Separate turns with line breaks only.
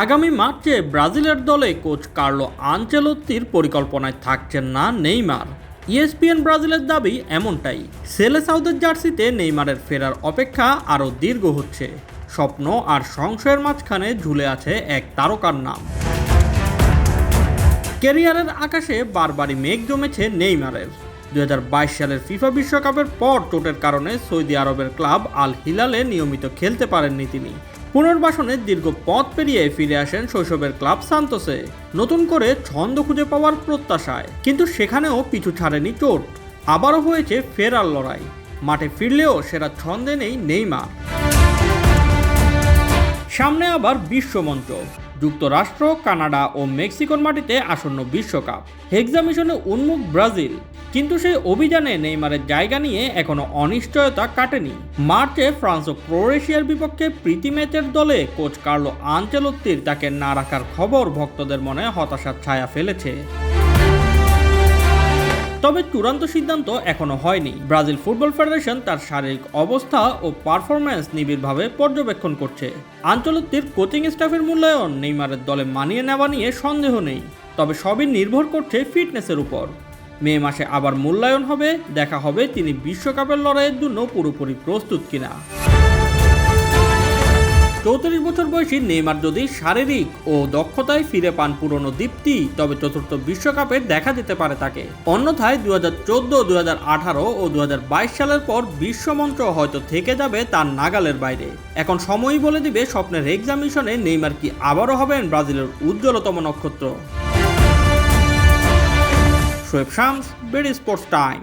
আগামী মার্চে ব্রাজিলের দলে কোচ কার্লো আনচেলোত্তির পরিকল্পনায় থাকছেন না নেইমার। ইএসপিএন ব্রাজিলের দাবি এমনটাই। সেলেসাউদের জার্সিতে নেইমারের ফেরার অপেক্ষা আরও দীর্ঘ হচ্ছে। স্বপ্ন আর সংশয়ের মাঝখানে ঝুলে আছে এক তারকার নাম। ক্যারিয়ারের আকাশে বারবারই মেঘ জমেছে নেইমারের। 2022 সালের ফিফা বিশ্বকাপের পর চোটের কারণে সৌদি আরবের ক্লাব আল হিলালে নিয়মিত খেলতে পারেননি তিনি। পুনর্বাসনের দীর্ঘ পথ পেরিয়ে ফিরে আসেন শৈশবের ক্লাব সান্তোসে, নতুন করে ছন্দ খুঁজে পাওয়ার প্রত্যাশায়। কিন্তু সেখানেও পিছু ছাড়েনি চোট। আবারও হয়েছে ফেরার লড়াই। মাঠে ফিরলেও সেরা ছন্দে নেই নেইমার। সামনে আবার বিশ্বমঞ্চ। যুক্তরাষ্ট্র, কানাডা ও মেক্সিকোর মাটিতে আসন্ন বিশ্বকাপ। হেক্সা মিশনে উন্মুখ ব্রাজিল, কিন্তু সেই অভিযানে নেইমারের জায়গা নিয়ে এখনো অনিশ্চয়তা কাটেনি। মার্চে ফ্রান্স ও ক্রোয়েশিয়ার বিপক্ষে প্রীতি ম্যাচের দলে কোচ কার্লো আনচেলোত্তির তাকে না রাখার খবর ভক্তদের মনে হতাশার ছায়া ফেলেছে। তবে চূড়ান্ত সিদ্ধান্ত এখনো হয়নি। ব্রাজিল ফুটবল ফেডারেশন তার শারীরিক অবস্থা ও পারফরম্যান্স নিবিড়ভাবে পর্যবেক্ষণ করছে। আনচেলোত্তির কোচিং স্টাফের মূল্যায়ন নেইমারের দলে মানিয়ে নেওয়া নিয়ে সন্দেহ নেই, তবে সবই নির্ভর করছে ফিটনেসের উপর। মে মাসে আবার মূল্যায়ন হবে, দেখা হবে তিনি বিশ্বকাপের লড়াইয়ের জন্য পুরোপুরি প্রস্তুত কিনা। 34 বছর বয়সী নেইমার যদি শারীরিক ও দক্ষতায় ফিরে পান পুরনো দীপ্তি, তবে চতুর্থ বিশ্বকাপে দেখা যেতে পারে তাকে। অন্যথায় 2014, 2018 ও 2022 সালের পর বিশ্বমঞ্চ হয়তো থেকে যাবে তার নাগালের বাইরে। এখন সময়ই বলে দিবে স্বপ্নের হেক্সা মিশনে নেইমার কি আবারও হবেন ব্রাজিলের উজ্জ্বলতম নক্ষত্র। Shoaib Shams, BD sports time.